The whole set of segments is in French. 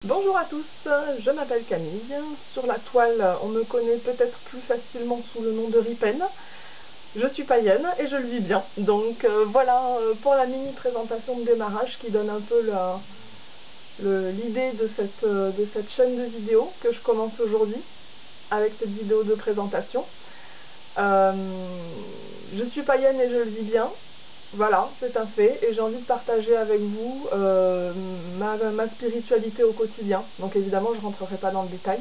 Bonjour à tous, je m'appelle Camille. Sur la toile, on me connaît peut-être plus facilement sous le nom de Ripen. Je suis païenne et je le vis bien. Donc voilà pour la mini présentation de démarrage qui donne un peu l'idée de cette chaîne de vidéos que je commence aujourd'hui avec cette vidéo de présentation. Je suis païenne et je le vis bien. Voilà, c'est un fait, et j'ai envie de partager avec vous ma spiritualité au quotidien. Donc évidemment, je ne rentrerai pas dans le détail,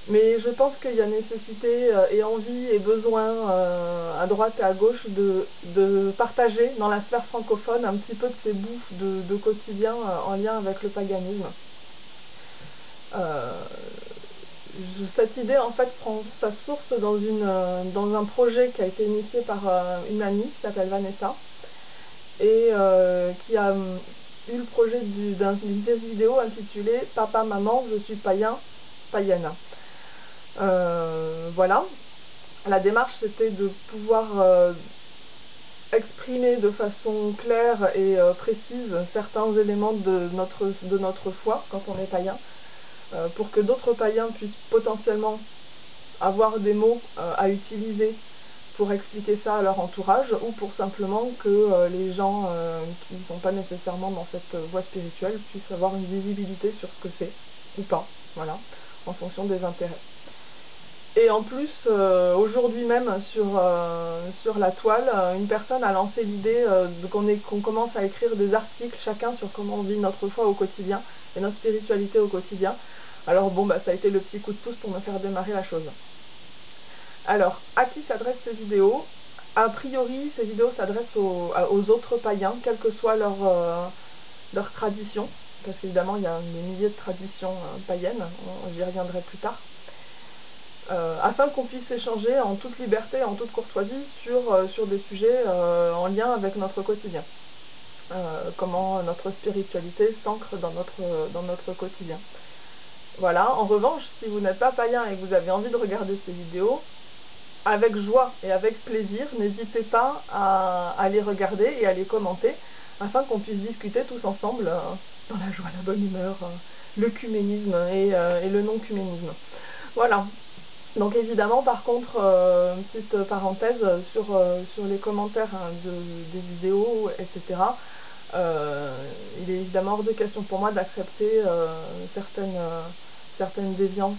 mais je pense qu'il y a nécessité et envie et besoin à droite et à gauche de partager dans la sphère francophone un petit peu de ces bouts de quotidien en lien avec le paganisme. Cette idée en fait prend sa source dans un projet qui a été initié par une amie qui s'appelle Vanessa et qui a eu le projet d'une vidéo intitulée Papa, Maman, je suis païen, païenne. Voilà, la démarche c'était de pouvoir exprimer de façon claire et précise certains éléments de notre foi quand on est païen. Pour que d'autres païens puissent potentiellement avoir des mots à utiliser pour expliquer ça à leur entourage, ou pour simplement que les gens qui ne sont pas nécessairement dans cette voie spirituelle puissent avoir une visibilité sur ce que c'est, ou pas, voilà, en fonction des intérêts. Et en plus, aujourd'hui même, sur la toile, une personne a lancé l'idée qu'on commence à écrire des articles chacun sur comment on vit notre foi au quotidien et notre spiritualité au quotidien. Alors bon, ça a été le petit coup de pouce pour me faire démarrer la chose. Alors, à qui s'adressent ces vidéos? A priori, ces vidéos s'adressent aux autres païens, quelle que soit leur tradition, parce qu'évidemment, il y a des milliers de traditions païennes, j'y reviendrai plus tard. Afin qu'on puisse échanger en toute liberté, en toute courtoisie sur des sujets en lien avec notre quotidien. Comment notre spiritualité s'ancre dans notre quotidien. Voilà, en revanche, si vous n'êtes pas païen et que vous avez envie de regarder ces vidéos, avec joie et avec plaisir, n'hésitez pas à les regarder et à les commenter, afin qu'on puisse discuter tous ensemble dans la joie, la bonne humeur, l'œcuménisme et le non-cuménisme. Voilà. Donc évidemment, par contre, petite parenthèse sur les commentaires des vidéos, etc. Il est évidemment hors de question pour moi d'accepter certaines déviances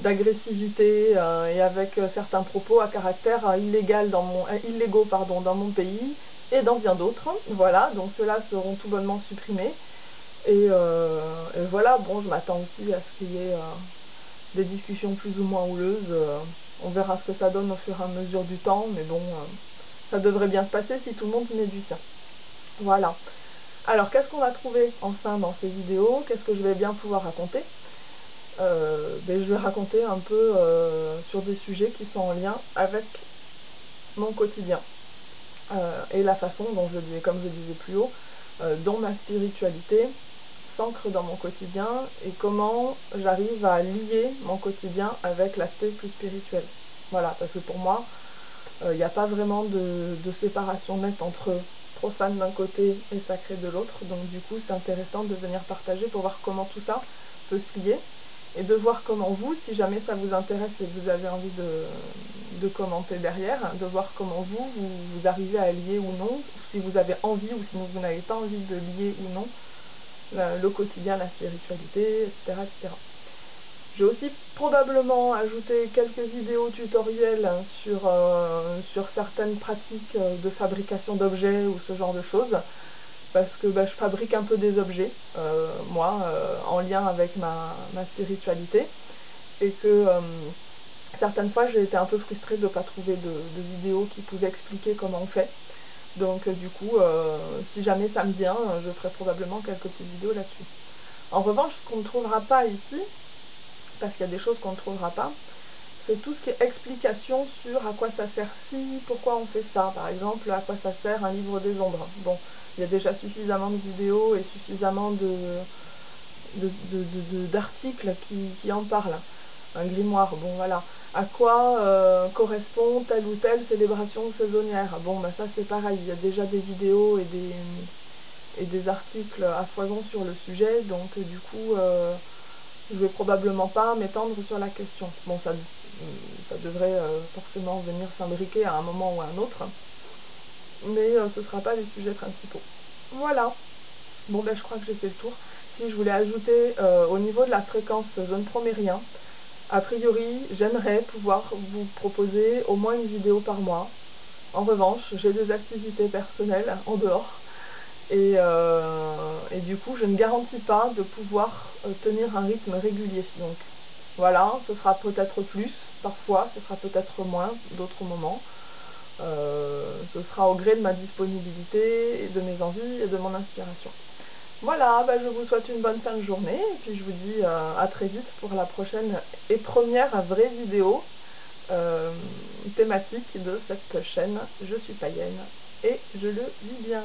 d'agressivité et avec certains propos à caractère illégaux dans mon pays et dans bien d'autres. Voilà, donc ceux-là seront tout bonnement supprimés. Et voilà, bon, je m'attends aussi à ce qu'il y ait des discussions plus ou moins houleuses. On verra ce que ça donne au fur et à mesure du temps, mais bon, ça devrait bien se passer si tout le monde met du sien. Voilà. Alors, qu'est-ce qu'on va trouver enfin dans ces vidéos? Qu'est-ce que je vais bien pouvoir raconter? Je vais raconter un peu sur des sujets qui sont en lien avec mon quotidien et la façon dont comme je disais plus haut, dont ma spiritualité s'ancre dans mon quotidien et comment j'arrive à lier mon quotidien avec l'aspect plus spirituel. Voilà, parce que pour moi, il n'y a pas vraiment de séparation nette entre profane d'un côté et sacré de l'autre, donc du coup c'est intéressant de venir partager pour voir comment tout ça peut se lier, et de voir comment vous, si jamais ça vous intéresse et que vous avez envie de commenter derrière, de voir comment vous arrivez à lier ou non, si vous avez envie ou si vous n'avez pas envie de lier ou non le quotidien, la spiritualité, etc. etc. J'ai aussi probablement ajouté quelques vidéos tutoriels sur certaines pratiques de fabrication d'objets ou ce genre de choses, parce que je fabrique un peu des objets, moi, en lien avec ma spiritualité, et que certaines fois j'ai été un peu frustrée de ne pas trouver de vidéos qui pouvaient expliquer comment on fait. Donc du coup, si jamais ça me vient, je ferai probablement quelques petites vidéos là-dessus. En revanche, ce qu'on ne trouvera pas ici, parce qu'il y a des choses qu'on ne trouvera pas, c'est tout ce qui est explication sur à quoi ça sert pourquoi on fait ça, par exemple, à quoi ça sert un livre des ombres. Bon, il y a déjà suffisamment de vidéos et suffisamment d'articles qui en parlent. Un grimoire, bon voilà. À quoi correspond telle ou telle célébration saisonnière? Bon, ça c'est pareil, il y a déjà des vidéos et et des articles à foison sur le sujet, donc du coup je vais probablement pas m'étendre sur la question. Bon, ça devrait forcément venir s'imbriquer à un moment ou à un autre, mais ce ne sera pas les sujets principaux. Voilà. Bon, ben je crois que j'ai fait le tour. Si je voulais ajouter au niveau de la fréquence, je ne promets rien. A priori, j'aimerais pouvoir vous proposer au moins une vidéo par mois. En revanche, j'ai des activités personnelles en dehors. Et du coup, je ne garantis pas de pouvoir tenir un rythme régulier. Donc voilà, ce sera peut-être plus, parfois, ce sera peut-être moins d'autres moments. Ce sera au gré de ma disponibilité, et de mes envies et de mon inspiration. Voilà, bah je vous souhaite une bonne fin de journée et puis je vous dis à très vite pour la prochaine et première vraie vidéo thématique de cette chaîne. Je suis païenne et je le vis bien.